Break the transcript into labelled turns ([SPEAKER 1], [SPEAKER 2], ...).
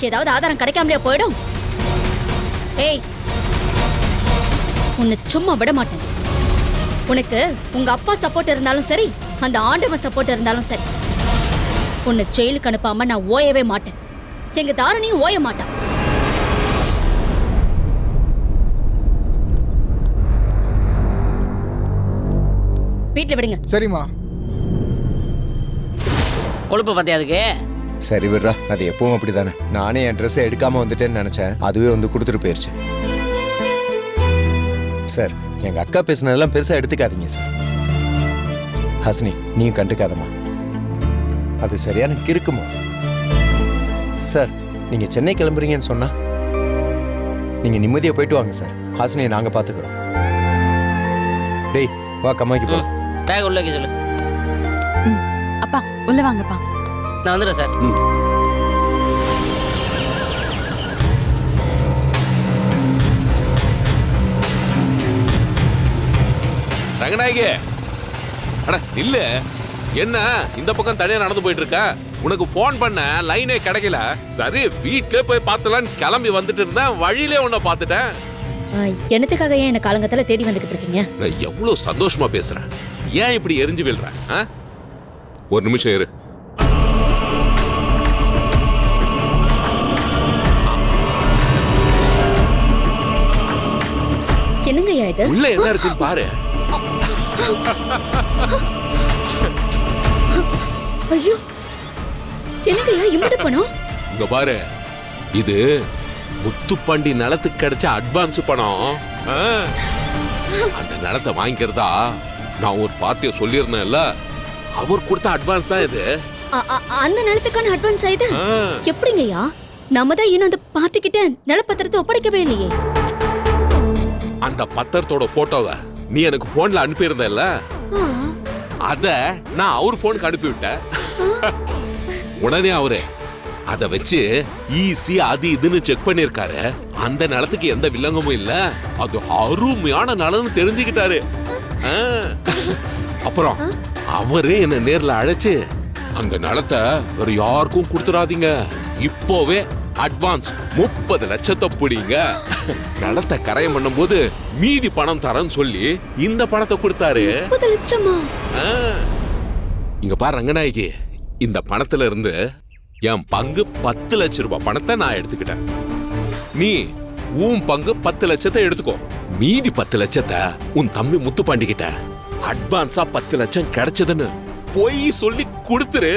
[SPEAKER 1] ஏதாவது ஆதாரம் கிடைக்காமலே போயிடும். ஏய், உன்னை சும்மா விட மாட்டேன். உனக்கு உங்க அப்பா சப்போர்ட் இருந்தாலும் சரி, அந்த ஆண்டவன் சப்போர்ட் இருந்தாலும் சரி, உன்னை ஜெயிலுக்கு அனுப்பாம நான் ஓயவே மாட்டேன். எங்க தாரணியும் ஓய மாட்டான். வீட்டுல விடுங்க.
[SPEAKER 2] சரிம்மா.
[SPEAKER 3] கொழுப்பு பத்தியா அதுக்கு?
[SPEAKER 4] சரி விடுறா, அது எப்பவும் அப்படிதானே. நானே என் ட்ரெஸ்ஸை எடுக்காம வந்துட்டேன்னு நினைச்சேன், அதுவே வந்து கொடுத்துட்டு போயிருச்சு. சார், எங்க அக்கா பேசுனதெல்லாம் பெருசா எடுத்துக்காதீங்க சார். ஹசினி, நீயும் கண்டுக்காதம்மா, அது சரியான கிறுக்குமா. சார், நீங்க சென்னை கிளம்புறீங்கன்னு சொன்னா நீங்க நிம்மதியா போயிட்டு வாங்க சார். ஹாசினியை நாங்க பாத்துக்கிறோம். டேய் வா, கம்மாய்க்கு போ.
[SPEAKER 3] பேக் உள்ள வைக்க சொல்லு.
[SPEAKER 5] அப்பா உள்ள வாங்கப்பா.
[SPEAKER 3] நான் வந்துடுறேன் சார்.
[SPEAKER 6] ரங்கநாயகி, அட இல்ல, என்ன இந்த பக்கம் தனியா நடந்து போயிட்டு இருக்க? உனக்கு போன் பண்ண லைனே கிடைக்கல. சரி வீட்டுல போய் பார்த்தலான்னு கிளம்பி வந்துட்டு இருந்தேன், வழியிலே உன்னை பார்த்துட்டேன்.
[SPEAKER 1] என்னத்துக்காக ஏன் என்ன காலங்கத்துல தேடி வந்துகிட்டு இருக்கீங்க?
[SPEAKER 6] நான் எவ்வளவு சந்தோஷமா பேசுறேன், ஏன் இப்படி எரிஞ்சு விழுற? ஒரு நிமிஷம் இரு.
[SPEAKER 1] என்னங்கய்யா இது?
[SPEAKER 6] உள்ள என்ன இருக்குன்னு பாரு.
[SPEAKER 1] ஐயோ, என்னங்கய்யா இம்புட்டு பணம்?
[SPEAKER 6] இங்க பாரு, இது முத்துப்பாண்டி நிலத்துக்கு கிடைச்ச அட்வான்ஸ் பணம். அந்த நிலத்தை வாங்கிக்கிறதா நான் ஒரு பார்ட்டியை சொல்லியிருந்தேன்ல, அவர் கொடுத்த அட்வான்ஸ் தான் இது.
[SPEAKER 1] அந்த நிலத்துக்கான அட்வான்ஸ் இது எப்படிங்கய்யா? நம்ம தான் இன்னும் அந்த பார்ட்டி கிட்ட நிலப்பத்திரத்தை ஒப்படைக்கவே இல்லையே.
[SPEAKER 6] அந்த பத்திரத்தோட போட்டோவை நீ எனக்கு போன்ல அனுப்பியிருந்தல்ல, அத நான் அவர் போனுக்கு அனுப்பிவிட்டேன். உடனே அவரு அத வச்சு ஈஸி அது இதுன்னு செக் பண்ணிருக்காரு. அந்த நிலத்துக்கு எந்த வில்லங்கமும் இல்ல, அது அருமையான நிலம்னு தெரிஞ்சுக்கிட்டாரு. அப்புறம் அவரே என்ன நேர்ல அழைச்சு, அந்த நிலத்தை வேற யாருக்கும் கொடுத்துடாதீங்க, இப்போவே அட்வான்ஸ் 30 லட்சத்தை பிடிங்க, நிலத்தை கரையம் பண்ணும் போது மீதி பணம் தரேன்னு சொல்லி இந்த பணத்தை கொடுத்தாரு.
[SPEAKER 1] 30 லட்சமா?
[SPEAKER 6] இங்க பாரு ரங்கநாயகி, இந்த பணத்துல இருந்து என் பங்கு 10 லட்சம் ரூபாய் பணத்தை நான் எடுத்துக்கிட்டேன். நீ உன் பங்கு 10 லட்சத்தை எடுத்துக்கோ. மீதி 10 லட்சத்தை உன் தம்பி முத்துப்பாண்டி கிட்ட அட்வான்ஸா 10 லட்சம் கிடைச்சதுன்னு பொய் சொல்லி கொடுத்துரு.